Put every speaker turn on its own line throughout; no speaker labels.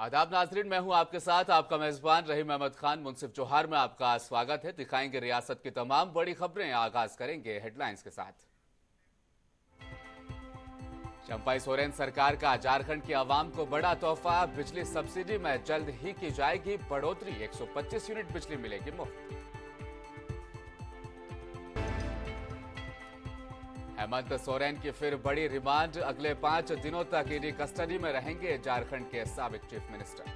आदाब नाजरीन, मैं हूं आपके साथ आपका मेजबान रहीम अहमद खान। मुंसिफ जोहार में आपका स्वागत है। दिखाएंगे रियासत की तमाम बड़ी खबरें। आगाज करेंगे हेडलाइंस के साथ। चंपाई सोरेन सरकार का झारखंड की आवाम को बड़ा तोहफा। बिजली सब्सिडी में जल्द ही की जाएगी बढ़ोतरी। 125 यूनिट बिजली मिलेगी मुफ्त। हेमंत सोरेन की फिर बड़ी रिमांड। अगले 5 दिनों तक ईडी कस्टडी में रहेंगे झारखंड के साबिक चीफ मिनिस्टर।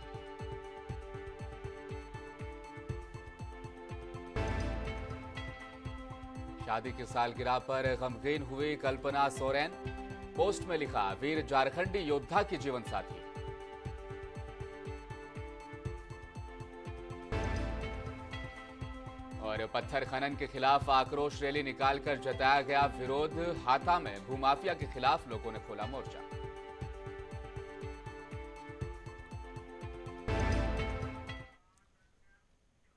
शादी की सालगिरह पर गमगीन हुई कल्पना सोरेन। पोस्ट में लिखा, वीर झारखंडी योद्धा की जीवन साथी। और पत्थर खनन के खिलाफ आक्रोश रैली निकालकर जताया गया विरोध। हाथा में भूमाफिया के खिलाफ लोगों ने खोला मोर्चा।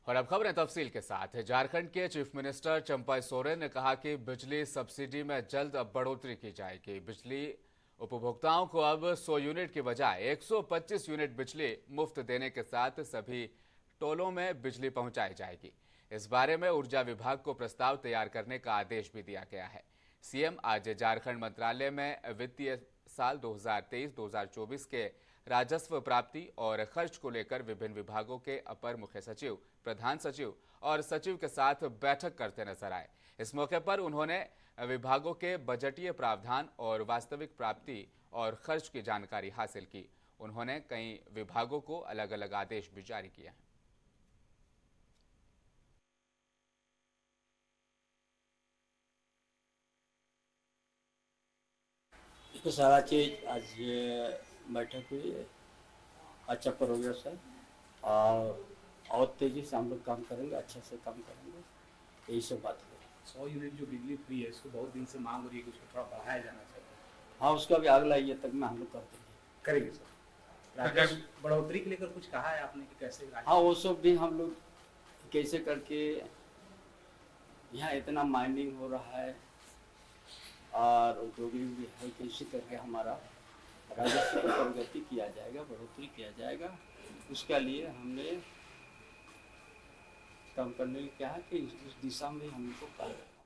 और अब खबरें तफसील के साथ। झारखंड के चीफ मिनिस्टर चंपाई सोरेन ने कहा कि बिजली सब्सिडी में जल्द अब बढ़ोतरी की जाएगी। बिजली उपभोक्ताओं को अब 100 यूनिट की बजाय 125 यूनिट बिजली मुफ्त देने के साथ सभी टोलों में बिजली पहुंचाई जाएगी। इस बारे में ऊर्जा विभाग को प्रस्ताव तैयार करने का आदेश भी दिया गया है। सीएम आज झारखंड मंत्रालय में वित्तीय साल 2023-2024 के राजस्व प्राप्ति और खर्च को लेकर विभिन्न विभागों के अपर मुख्य सचिव, प्रधान सचिव और सचिव के साथ बैठक करते नजर आए। इस मौके पर उन्होंने विभागों के बजटीय प्रावधान और वास्तविक प्राप्ति और खर्च की जानकारी हासिल की। उन्होंने कई विभागों को अलग अलग आदेश भी जारी किए हैं।
तो सारा चीज़ आज ये बैठक हुई है, अच्छा प्रोग्रेस है और तेज़ी से हम लोग काम करेंगे, अच्छे से काम करेंगे, यही सब बात है।
100 यूनिट जो बिजली फ्री है, इसको बहुत दिन से मांग हो रही है कि उसको थोड़ा बढ़ाया जाना चाहिए।
हाँ, उसका भी अगला ये तक में हम लोग कर देंगे।
करेंगे सर। राजस्व बढ़ोतरी के लेकर कुछ कहा है आपने कि कैसे?
हाँ, वो सब भी हम लोग कैसे करके, यहाँ इतना माइनिंग हो रहा है और उद्योगिक भी है, कैसे करके हमारा राजस्व को प्रगति किया जाएगा, बढ़ोतरी किया जाएगा। उसके लिए हमने काम करने को कहा कि उस दिशा में हमको कार्य करना।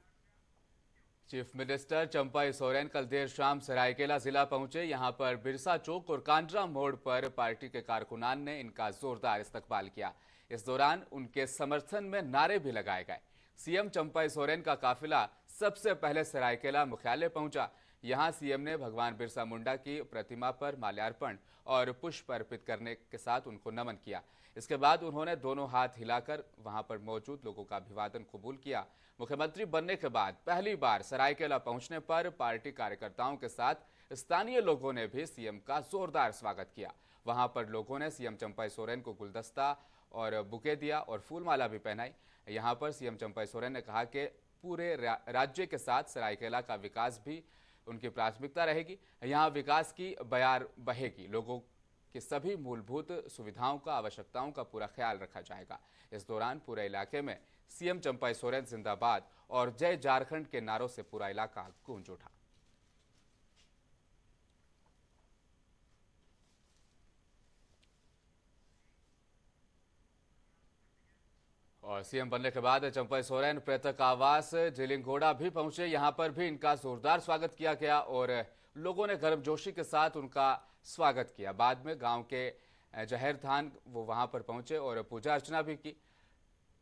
चीफ मिनिस्टर चंपाई सोरेन कल देर शाम सरायकेला जिला पहुंचे। यहां पर बिरसा चौक और कांड्रा मोड़ पर पार्टी के कारकुनान ने इनका जोरदार इस्तकबाल किया। इस दौरान उनके समर्थन में नारे भी लगाए गए। सीएम चंपाई सोरेन का काफिला सबसे पहले सरायकेला मुख्यालय पहुंचा। यहां सीएम ने भगवान बिरसा मुंडा की प्रतिमा पर माल्यार्पण और पुष्प अर्पित करने के साथ उनको नमन किया। इसके बाद उन्होंने दोनों हाथ हिलाकर वहां पर मौजूद लोगों का अभिवादन कबूल किया। मुख्यमंत्री बनने के बाद पहली बार सरायकेला पहुंचने पर पार्टी कार्यकर्ताओं के साथ स्थानीय लोगों ने भी सीएम का जोरदार स्वागत किया। वहां पर लोगों ने सीएम चंपाई सोरेन को गुलदस्ता और बुके दिया और फूलमाला भी पहनाई। यहां पर सीएम चंपाई सोरेन ने कहा कि पूरे राज्य के साथ सरायकेला का विकास भी उनकी प्राथमिकता रहेगी। यहां विकास की बयार बहेगी। लोगों की सभी मूलभूत सुविधाओं का, आवश्यकताओं का पूरा ख्याल रखा जाएगा। इस दौरान पूरे इलाके में सीएम चंपाई सोरेन जिंदाबाद और जय झारखंड के नारों से पूरा इलाका गूंज उठा। और सीएम बनने के बाद चंपाई सोरेन पृथक आवास झिलिंगोड़ा भी पहुंचे। यहां पर भी इनका जोरदार स्वागत किया गया और लोगों ने गर्मजोशी के साथ उनका स्वागत किया। बाद में गांव के जहर थान वो वहां पर पहुंचे और पूजा अर्चना भी की।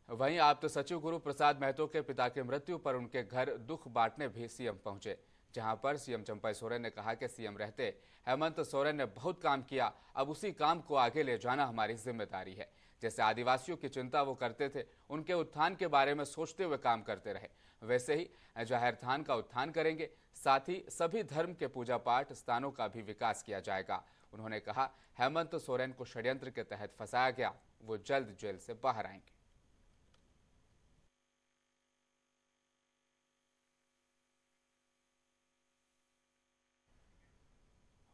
वहीं आप्त सचिव गुरु प्रसाद महतो के पिता की मृत्यु पर उनके घर दुख बांटने भी सीएम पहुंचे, जहां पर सीएम चंपाई सोरेन ने कहा कि सीएम रहते हेमंत सोरेन ने बहुत काम किया, अब उसी काम को आगे ले जाना हमारी जिम्मेदारी है। जैसे आदिवासियों की चिंता वो करते थे, उनके उत्थान के बारे में सोचते हुए काम करते रहे, वैसे ही जाहिर थान का उत्थान करेंगे। साथ ही सभी धर्म के पूजा पाठ स्थानों का भी विकास किया जाएगा। उन्होंने कहा, हेमंत सोरेन को षड्यंत्र के तहत फंसाया गया, वो जल्द जेल से बाहर आएंगे।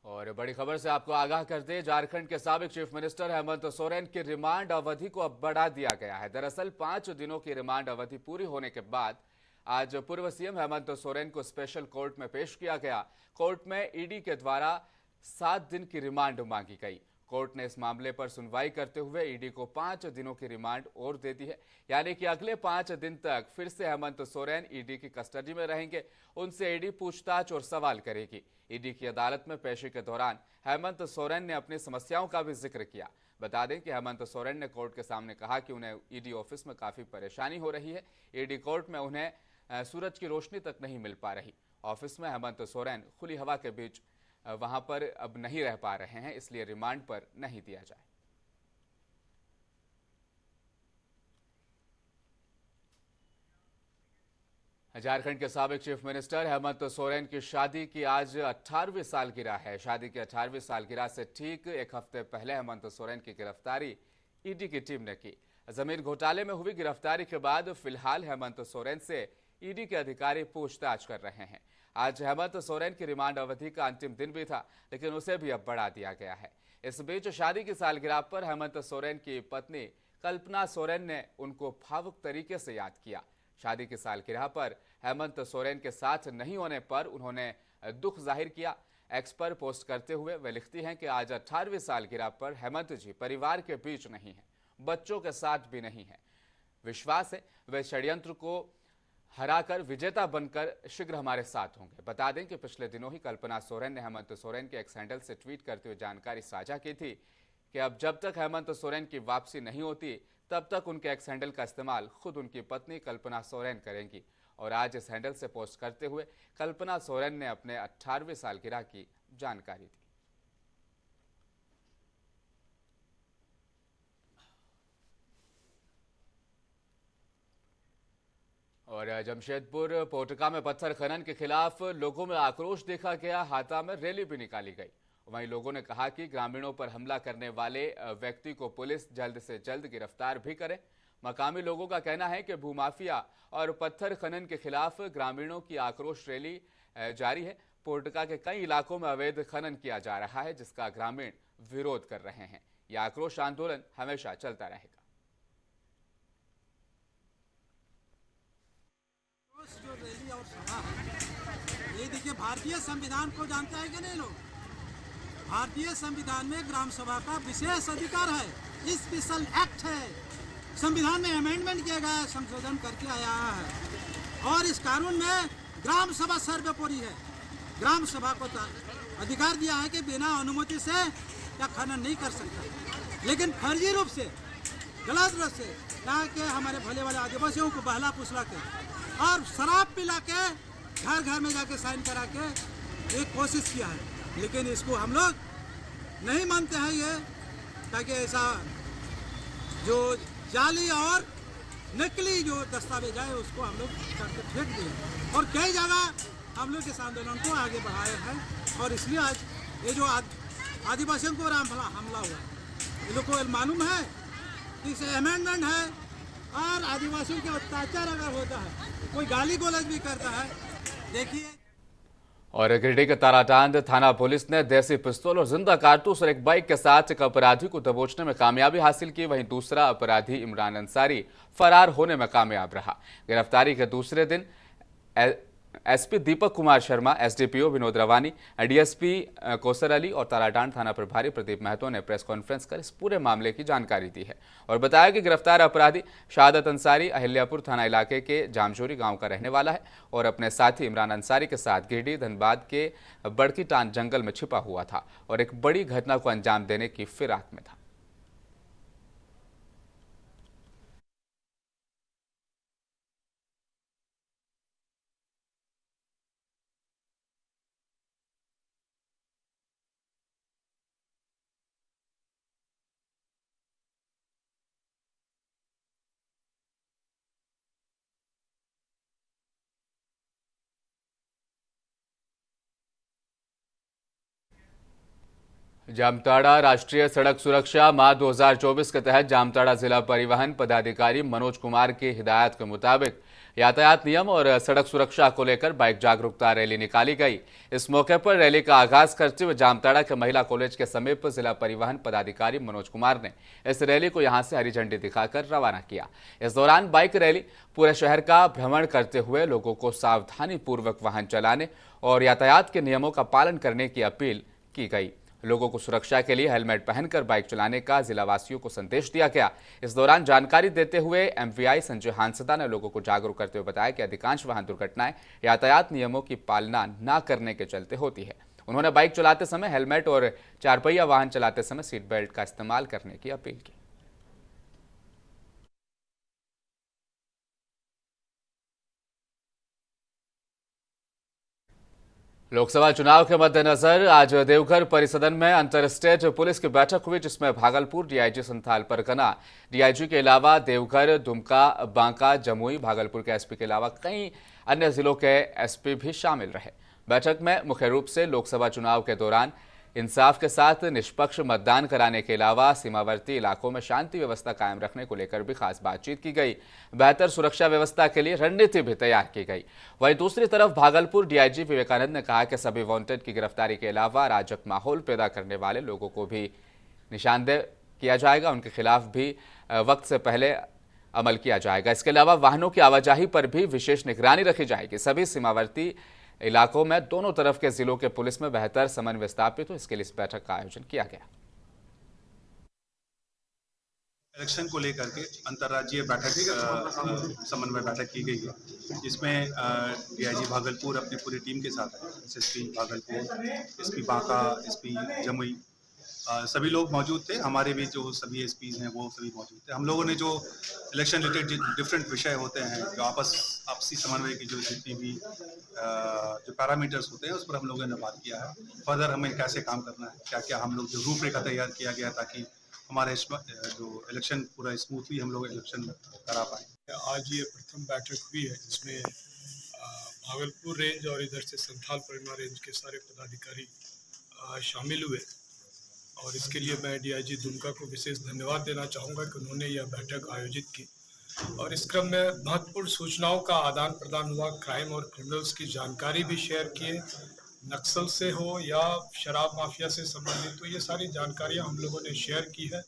और बड़ी खबर से आपको आगाह करते हैं, झारखंड के साबिक चीफ मिनिस्टर हेमंत सोरेन की रिमांड अवधि को अब बढ़ा दिया गया है। दरअसल 5 दिनों की रिमांड अवधि पूरी होने के बाद आज पूर्व सीएम हेमंत सोरेन को स्पेशल कोर्ट में पेश किया गया। कोर्ट में ईडी के द्वारा 7 दिन की रिमांड मांगी गई। कोर्ट ने इस मामले पर सुनवाई करते हुए ईडी को 5 दिनों की रिमांड और दे दी है, यानी कि अगले 5 दिन तक फिर से हेमंत सोरेन ईडी की कस्टडी में रहेंगे। उनसे ईडी पूछताछ और सवाल करेगी। ईडी की अदालत में पेशी के दौरान हेमंत सोरेन ने अपनी समस्याओं का भी जिक्र किया। बता दें कि हेमंत सोरेन ने कोर्ट के सामने कहा कि उन्हें ईडी ऑफिस में काफी परेशानी हो रही है। ईडी कोर्ट में उन्हें सूरज की रोशनी तक नहीं मिल पा रही। ऑफिस में हेमंत सोरेन खुली हवा के बीच वहां पर अब नहीं रह पा रहे हैं, इसलिए रिमांड पर नहीं दिया जाए। झारखंड के साबिक चीफ मिनिस्टर हेमंत सोरेन की शादी की आज 18वीं सालगिरह है। शादी की 18वीं सालगिरह से ठीक एक हफ्ते पहले हेमंत सोरेन की गिरफ्तारी ईडी की टीम ने की। जमीन घोटाले में हुई गिरफ्तारी के बाद फिलहाल हेमंत सोरेन से ईडी के अधिकारी पूछताछ कर रहे हैं। आज हेमंत सोरेन की रिमांड अवधि का अंतिम दिन भी था, लेकिन उसे भी अब बढ़ा दिया गया है। इस बीच शादी की सालगिरह पर हेमंत सोरेन की पत्नी कल्पना सोरेन ने उनको भावुक तरीके से याद किया। शादी की सालगिरह पर हेमंत सोरेन के साथ नहीं होने पर उन्होंने दुख जाहिर किया। एक्स पर पोस्ट करते हुए वे लिखती हैं कि आज 18वीं सालगिरह पर हेमंत जी परिवार के बीच नहीं हैं, बच्चों के साथ भी नहीं हैं। विश्वास है वे षड्यंत्र को हराकर विजेता बनकर शीघ्र हमारे साथ होंगे। बता दें कि पिछले दिनों ही कल्पना सोरेन ने हेमंत सोरेन के एक्स हैंडल से ट्वीट करते हुए जानकारी साझा की थी कि अब जब तक हेमंत सोरेन की वापसी नहीं होती तब तक उनके एक्स हैंडल का इस्तेमाल खुद उनकी पत्नी कल्पना सोरेन करेंगी। और आज इस हैंडल से पोस्ट करते हुए कल्पना सोरेन ने अपने 18वीं सालगिरह की जानकारी दी। और जमशेदपुर पोटका में पत्थर खनन के खिलाफ लोगों में आक्रोश देखा गया। हाता में रैली भी निकाली गई। वहीं लोगों ने कहा कि ग्रामीणों पर हमला करने वाले व्यक्ति को पुलिस जल्द से जल्द गिरफ्तार भी करे। मकामी लोगों का कहना है कि भूमाफिया और पत्थर खनन के खिलाफ ग्रामीणों की आक्रोश रैली जारी है। पोटका के कई इलाकों में अवैध खनन किया जा रहा है, जिसका ग्रामीण विरोध कर रहे हैं। यह आक्रोश आंदोलन हमेशा चलता रहेगा।
जो रैली और सभा है, ये देखिए, भारतीय संविधान को जानते हैं कि नहीं लोग? भारतीय संविधान में ग्राम सभा का विशेष अधिकार है, स्पेशल एक्ट है। संविधान में अमेंडमेंट किया गया है, संशोधन करके आया है। और इस कानून में ग्राम सभा सर्वोपरि है। ग्राम सभा को अधिकार दिया है कि बिना अनुमति से या खनन नहीं कर सकता। लेकिन फर्जी रूप से, गलत रूप से यहाँ के हमारे भले वाले आदिवासियों को बहला फुसला के और शराब पिला के घर घर में जाके साइन करा के एक कोशिश किया है। लेकिन इसको हम लोग नहीं मानते हैं ये, ताकि ऐसा जो जाली और नकली जो दस्तावेज है उसको हम लोग करके फेंक दिए। और कई जगह हम लोग इस आंदोलन को आगे बढ़ाए हैं। और इसलिए आज ये जो आदिवासियों को हमला हुआ है, ये लोग को मालूम है कि इसे अमेंडमेंट है। और आदिवासियों के अत्याचार अगर होता है, कोई गाली गलौज भी करता है, देखिए।
और गिरिडीह के ताराटांड थाना पुलिस ने देसी पिस्तौल और जिंदा कारतूस और एक बाइक के साथ एक अपराधी को दबोचने में कामयाबी हासिल की। वहीं दूसरा अपराधी इमरान अंसारी फरार होने में कामयाब रहा। गिरफ्तारी के दूसरे दिन एसपी दीपक कुमार शर्मा, एसडीपीओ विनोद रवानी, डीएसपी कौसर अली और ताराटांड थाना प्रभारी प्रदीप महतो ने प्रेस कॉन्फ्रेंस कर इस पूरे मामले की जानकारी दी है और बताया कि गिरफ्तार अपराधी शहादत अंसारी अहिल्यापुर थाना इलाके के जामचोरी गांव का रहने वाला है और अपने साथी इमरान अंसारी के साथ गिरिडीह धनबाद के बड़की टांड जंगल में छिपा हुआ था और एक बड़ी घटना को अंजाम देने की फिराक में था। जामताड़ा राष्ट्रीय सड़क सुरक्षा माह 2024 के तहत जामताड़ा जिला परिवहन पदाधिकारी मनोज कुमार की हिदायत के मुताबिक यातायात नियम और सड़क सुरक्षा को लेकर बाइक जागरूकता रैली निकाली गई। इस मौके पर रैली का आगाज करते हुए जामताड़ा के महिला कॉलेज के समीप जिला परिवहन पदाधिकारी मनोज कुमार ने इस रैली को यहां से हरी झंडी दिखाकर रवाना किया। इस दौरान बाइक रैली पूरे शहर का भ्रमण करते हुए लोगों को सावधानी पूर्वक वाहन चलाने और यातायात के नियमों का पालन करने की अपील की गई। लोगों को सुरक्षा के लिए हेलमेट पहनकर बाइक चलाने का जिला वासियों को संदेश दिया गया। इस दौरान जानकारी देते हुए एमवीआई संजय हांसदा ने लोगों को जागरूक करते हुए बताया कि अधिकांश वाहन दुर्घटनाएं यातायात नियमों की पालना न करने के चलते होती है। उन्होंने बाइक चलाते समय हेलमेट और चारपहिया वाहन चलाते समय सीट बेल्ट का इस्तेमाल करने की अपील की। लोकसभा चुनाव के मद्देनजर आज देवघर परिसदन में अंतर स्टेट पुलिस की बैठक हुई, जिसमें भागलपुर डीआईजी संथाल परगना डीआईजी के अलावा देवघर, दुमका, बांका, जमुई, भागलपुर के एसपी के अलावा कई अन्य जिलों के एसपी भी शामिल रहे। बैठक में मुख्य रूप से लोकसभा चुनाव के दौरान इंसाफ के साथ निष्पक्ष मतदान कराने के अलावा सीमावर्ती इलाकों में शांति व्यवस्था कायम रखने को लेकर भी खास बातचीत की गई। बेहतर सुरक्षा व्यवस्था के लिए रणनीति भी तैयार की गई। वहीं दूसरी तरफ भागलपुर डीआईजी विवेकानंद ने कहा कि सभी वांटेड की गिरफ्तारी के अलावा अराजक माहौल पैदा करने वाले लोगों को भी निशानदेह किया जाएगा, उनके खिलाफ भी वक्त से पहले अमल किया जाएगा। इसके अलावा वाहनों की आवाजाही पर भी विशेष निगरानी रखी जाएगी। सभी सीमावर्ती इलाकों में दोनों तरफ के जिलों के पुलिस में बेहतर समन्वय स्थापित हो, इसके लिए इस बैठक का आयोजन किया गया।
इलेक्शन को लेकर के अंतर्राज्यीय बैठक समन्वय बैठक की गई है, जिसमें डीआईजी भागलपुर अपनी पूरी टीम के साथ है। SSP Bhagalpur, SP Banka, SP Jamui, सभी लोग मौजूद थे। हमारे भी जो सभी एसपीज हैं वो सभी मौजूद थे। हम लोगों ने जो इलेक्शन रिलेटेड डिफरेंट विषय होते हैं, जो आपसी समन्वय की जो जितनी भी जो पैरामीटर्स होते हैं, उस पर हम लोगों ने बात किया है। फर्दर हमें कैसे काम करना है, क्या क्या हम लोग जो रूपरेखा तैयार किया गया ताकि हमारे जो इलेक्शन पूरा स्मूथली हम लोग इलेक्शन करा पाए।
आज ये प्रथम बैठक हुई है, जिसमें भागलपुर रेंज और इधर से संथाल परगना रेंज के सारे पदाधिकारी शामिल हुए और इसके लिए मैं डीआईजी दुमका को विशेष धन्यवाद देना चाहूँगा कि उन्होंने यह बैठक आयोजित की और इस क्रम में महत्वपूर्ण सूचनाओं का आदान प्रदान हुआ। क्राइम और क्रिमिनल्स की जानकारी भी शेयर किए, नक्सल से हो या शराब माफिया से संबंधित, तो ये सारी जानकारियां हम लोगों ने शेयर की है।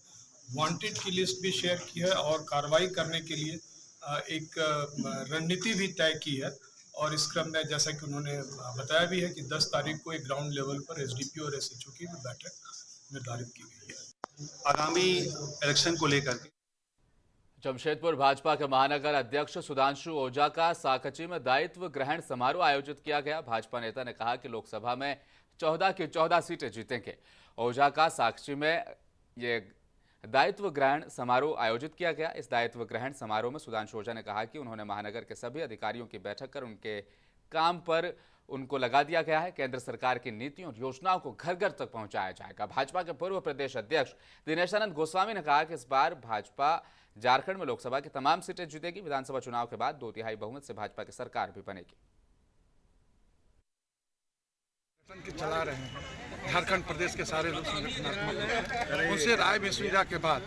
वांटेड की लिस्ट भी शेयर की है और कार्रवाई करने के लिए एक रणनीति भी तय की है। और इस क्रम में जैसा कि उन्होंने बताया भी है कि 10 तारीख को एक ग्राउंड लेवल पर एसडीपीओ और एसएचओ की भी बैठक निर्धारित की गई है।
आगामी इलेक्शन को लेकर
जमशेदपुर भाजपा के महानगर अध्यक्ष सुधांशु ओझा का साकची में दायित्व ग्रहण समारोह आयोजित किया गया। भाजपा नेता ने कहा कि लोकसभा में 14 की 14 सीटें जीतेंगे। ओझा का साकची में ये दायित्व ग्रहण समारोह आयोजित किया गया। इस दायित्व ग्रहण समारोह में सुधांशु ओझा ने कहा कि उन्होंने महानगर के सभी अधिकारियों की बैठक कर उनके काम पर उनको लगा दिया गया है। केंद्र सरकार की नीतियों और योजनाओं को घर घर तक पहुंचाया जाएगा। भाजपा के पूर्व प्रदेश अध्यक्ष दिनेशानंद गोस्वामी ने कहा कि इस बार भाजपा झारखंड में लोकसभा की तमाम सीटें जीतेगी। विधानसभा चुनाव के बाद 2/3 बहुमत से भाजपा की सरकार भी बनेगी।
चला रहे हैं झारखंड प्रदेश के सारे लोग संगठनात्मक, उनसे राय विश्वविद्या के बाद,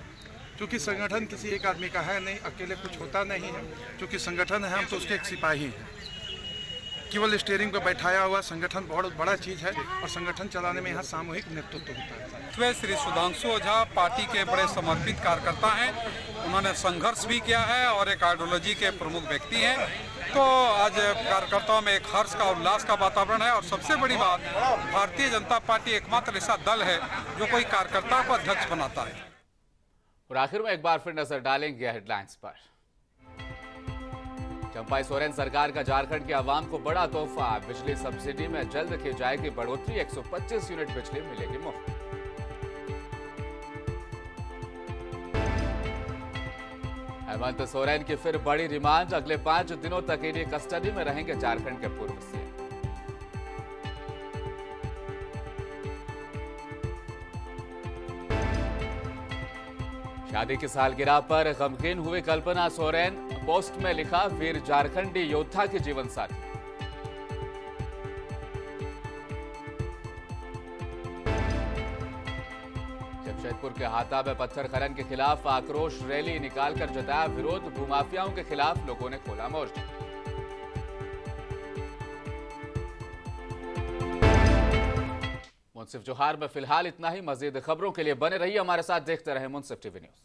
क्योंकि संगठन किसी एक आदमी का है नहीं, अकेले कुछ होता नहीं है। क्योंकि संगठन है, हम तो उसके एक सिपाही हैं। केवल स्टीयरिंग पर बैठाया हुआ संगठन बहुत बड़ा चीज़ है और संगठन चलाने में यहाँ सामूहिक नेतृत्व होता है।
श्री सुधांशु ओझा पार्टी के बड़े समर्पित कार्यकर्ता हैं। उन्होंने संघर्ष भी किया है और एक आइडियोलॉजी के प्रमुख व्यक्ति हैं। तो आज कार्यकर्ताओं में एक हर्ष का उल्लास का वातावरण है और सबसे बड़ी बात, भारतीय जनता पार्टी एकमात्र ऐसा दल है जो कोई कार्यकर्ता को अध्यक्ष बनाता है।
और आखिर में एक बार फिर नजर डालेंगे हेडलाइंस पर। चंपाई सोरेन सरकार का झारखंड के आवाम को बड़ा तोहफा, बिजली सब्सिडी में जल्द की जाएगी बढ़ोतरी, 125 यूनिट बिजली मिलेगी मुफ्त। हेमंत सोरेन की फिर बड़ी रिमांड, अगले 5 दिनों तक ईडी कस्टडी में रहेंगे झारखंड के पूर्व सीएम। शादी की सालगिरह पर गमगीन हुई कल्पना सोरेन, पोस्ट में लिखा वीर झारखंडी योद्धा की जीवन साथी। जमशेदपुर के हाता में पत्थर खनन के खिलाफ आक्रोश रैली निकालकर जताया विरोध, भूमाफियाओं के खिलाफ लोगों ने खोला मोर्चा। मुंसिफ जोहार में फिलहाल इतना ही। मजीद खबरों के लिए बने रहिए हमारे साथ, देखते रहें मुंसिफ टीवी न्यूज।